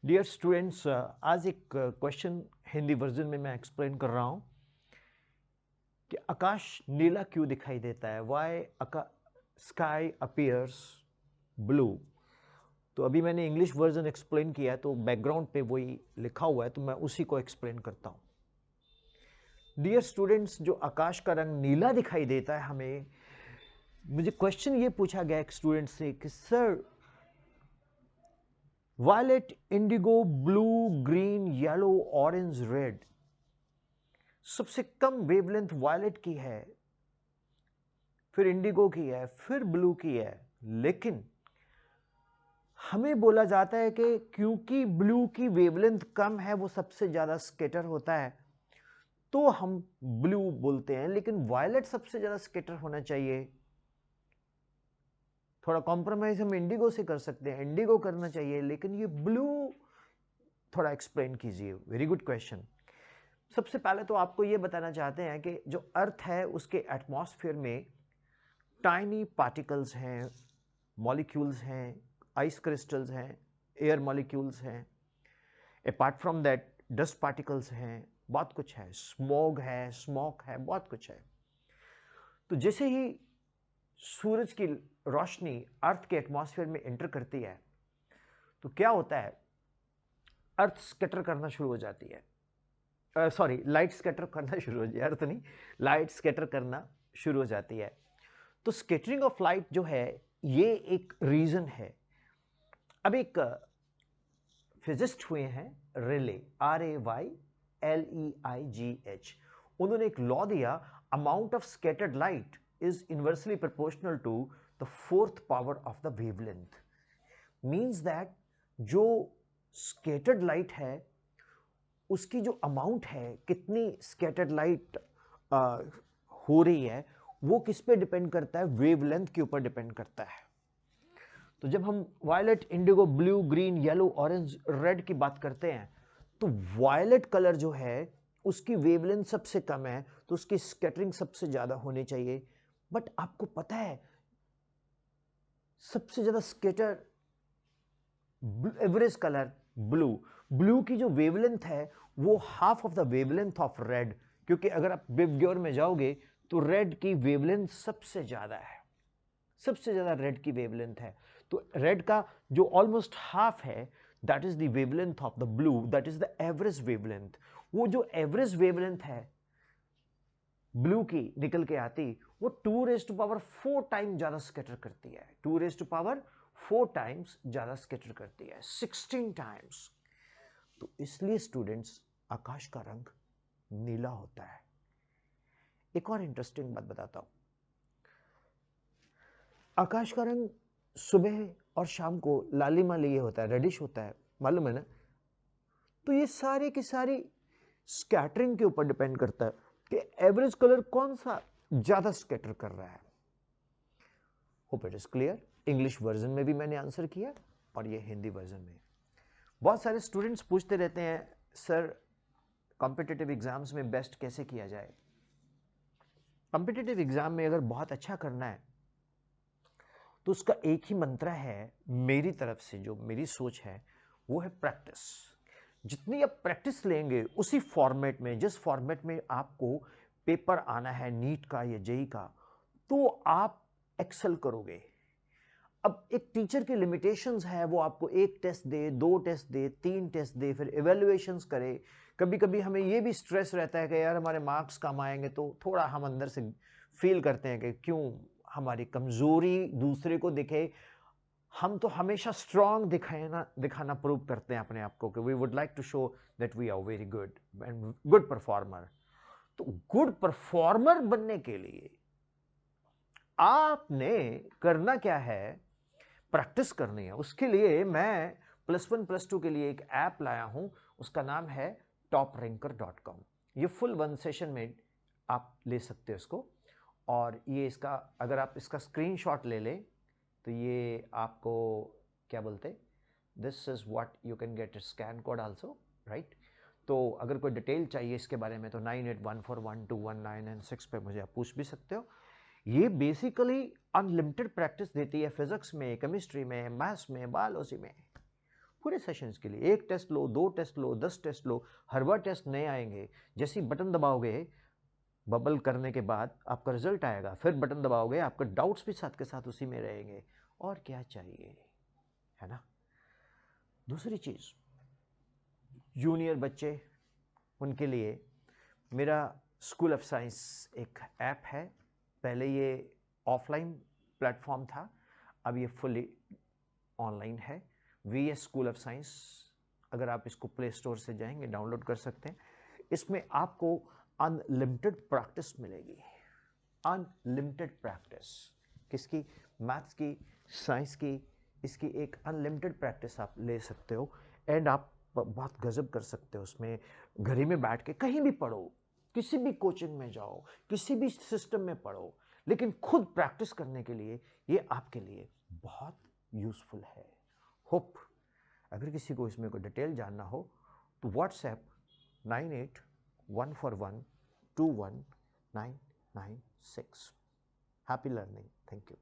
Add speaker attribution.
Speaker 1: Dear students, आज एक question Hindi version में मैं एक्सप्लेन कर रहा हूं कि आकाश नीला क्यों दिखाई देता है, वाई स्काई अपीयर्स ब्लू। तो अभी मैंने इंग्लिश वर्जन एक्सप्लेन किया है, तो बैकग्राउंड पे वही लिखा हुआ है, तो मैं उसी को एक्सप्लेन करता हूं। डियर स्टूडेंट्स, जो आकाश का रंग नीला दिखाई देता है हमें, मुझे क्वेश्चन ये पूछा गया एक स्टूडेंट से कि sir, violet, indigo, blue, green, yellow, orange, red, सबसे कम वेवलेंथ वायलेट की है, फिर इंडिगो की है, फिर ब्लू की है, लेकिन हमें बोला जाता है कि क्योंकि ब्लू की वेवलेंथ कम है, वो सबसे ज्यादा स्कैटर होता है, तो हम ब्लू बोलते हैं। लेकिन वायलेट सबसे ज्यादा स्कैटर होना चाहिए। थोड़ा कॉम्प्रोमाइज हम इंडिगो से कर सकते हैं, इंडिगो करना चाहिए, लेकिन ये ब्लू थोड़ा एक्सप्लेन कीजिए। Very good question. सबसे पहले तो आपको यह बताना चाहते हैं कि जो अर्थ है उसके एटमॉस्फेयर में टाइनी पार्टिकल्स हैं, मॉलिक्यूल्स हैं, आइस क्रिस्टल्स हैं, एयर मॉलिक्यूल्स हैं, apart from that dust particles हैं, बहुत कुछ है, स्मोक है, बहुत कुछ है। तो जैसे ही सूरज की रोशनी अर्थ के एटमॉस्फेयर में एंटर करती है, तो क्या होता है, अर्थ स्कैटर करना शुरू हो जाती है, सॉरी, लाइट स्कैटर करना शुरू हो जाती है, अर्थ नहीं, लाइट स्कैटर करना शुरू हो जाती है। तो स्कैटरिंग ऑफ लाइट जो है, ये एक रीजन है। अब एक फिजिस्ट हुए हैं, रेले, RAYLEIGH, उन्होंने एक लॉ दिया, amount of scattered light is inversely proportional to the fourth power of the wavelength. Means that जो स्कैटर्ड लाइट है उसकी जो अमाउंट है, कितनी स्कैटर्ड लाइट हो रही है, वो किस पे डिपेंड करता है, वेवलेंथ के ऊपर डिपेंड करता है। तो जब हम violet, indigo, blue, green, yellow, orange, red की बात करते हैं, तो वायलेट कलर जो है उसकी वेवलेंथ सबसे कम है, तो उसकी स्कैटरिंग सबसे ज्यादा होनी चाहिए। बट आपको पता है सबसे ज्यादा scatter average colour blue, blue की जो वेवलेंथ है वो half of the wavelength of red, क्योंकि अगर आप बिगग्योर में जाओगे तो रेड की वेवलेंथ सबसे ज्यादा है, सबसे ज्यादा रेड की वेवलेंथ है। तो रेड का जो ऑलमोस्ट हाफ है, that is the wavelength of the blue, that is the average wavelength. वो जो एवरेज वेवलेंथ है ब्लू की निकल के आती, वो 2⁴ टाइम ज्यादा स्कैटर करती है, 2⁴ टाइम्स ज्यादा स्कैटर करती है, 16 टाइम्स। तो इसलिए स्टूडेंट्स, आकाश का रंग नीला होता है। एक और इंटरेस्टिंग बात बताता हूं, आकाश का रंग सुबह और शाम को लालिमा लिए होता है, रेडिश होता है, मालूम है ना। तो ये सारे की सारी स्कैटरिंग के ऊपर डिपेंड करता है कि एवरेज कलर कौन सा ज्यादा स्कैटर कर रहा है। Hope it is clear. English version में भी मैंने आंसर किया और ये हिंदी वर्जन में। बहुत सारे स्टूडेंट्स पूछते रहते हैं, सर कॉम्पिटिटिव एग्जाम्स में बेस्ट कैसे किया जाए। कॉम्पिटिटिव एग्जाम में अगर बहुत अच्छा करना है तो उसका एक ही मंत्र है, मेरी तरफ से जो मेरी सोच है वो है प्रैक्टिस। जितनी आप प्रैक्टिस लेंगे उसी फॉर्मेट में, जिस फॉर्मेट में आपको पेपर आना है नीट का या जेई का, तो आप एक्सेल करोगे। अब एक टीचर की लिमिटेशंस है, वो आपको एक टेस्ट दे, 2 टेस्ट दे, 3 टेस्ट दे, फिर इवेल्युएशंस करे। कभी कभी हमें ये भी स्ट्रेस रहता है कि यार हमारे मार्क्स कम आएंगे, तो थोड़ा हम अंदर से फील करते हैं कि क्यों हमारी कमजोरी दूसरे को दिखे। हम तो हमेशा स्ट्रांग दिखाना प्रूव करते हैं अपने आप को कि we would like to show that we are very good and good performer. तो गुड परफॉर्मर बनने के लिए आपने करना क्या है, प्रैक्टिस करनी है। उसके लिए मैं +1 +2 के लिए एक ऐप लाया हूं, उसका नाम है topranker.com। ये फुल 1 सेशन में आप ले सकते हो इसको। और ये इसका, अगर आप इसका स्क्रीनशॉट ले ले तो ये आपको क्या बोलते, this is what you can get scan code also, right. तो अगर कोई डिटेल चाहिए इसके बारे में तो 9814121996 पे मुझे आप पूछ भी सकते हो। ये बेसिकली अनलिमिटेड प्रैक्टिस देती है, फिजिक्स में, केमिस्ट्री में, मैथ्स में, बायोलॉजी में, पूरे सेशंस के लिए। 1 टेस्ट लो, 2 टेस्ट लो, 10 टेस्ट लो, हर बार टेस्ट नए आएंगे। जैसे ही बटन दबाओगे बबल करने के बाद आपका रिजल्ट आएगा, फिर बटन दबाओगे, आपके डाउट्स भी साथ के साथ उसी में रहेंगे। और क्या चाहिए, है ना। दूसरी चीज, जूनियर बच्चे, उनके लिए मेरा स्कूल ऑफ साइंस एक ऐप है। पहले ये ऑफलाइन प्लेटफॉर्म था, अब ये फुली ऑनलाइन है। VS स्कूल ऑफ साइंस, अगर आप इसको प्ले स्टोर से जाएंगे डाउनलोड कर सकते हैं। इसमें आपको अनलिमिटेड प्रैक्टिस मिलेगी, अनलिमिटेड प्रैक्टिस। किसकी? मैथ्स की, साइंस की। इसकी एक अनलिमिटेड प्रैक्टिस आप ले सकते हो एंड आप बहुत गजब कर सकते हो उसमें। घर ही में बैठ के कहीं भी पढ़ो, किसी भी कोचिंग में जाओ, किसी भी सिस्टम में पढ़ो, लेकिन खुद प्रैक्टिस करने के लिए ये आपके लिए बहुत यूजफुल है। होप अगर किसी को इसमें कोई डिटेल जानना हो तो WhatsApp 9814121996। Happy learning. Thank you.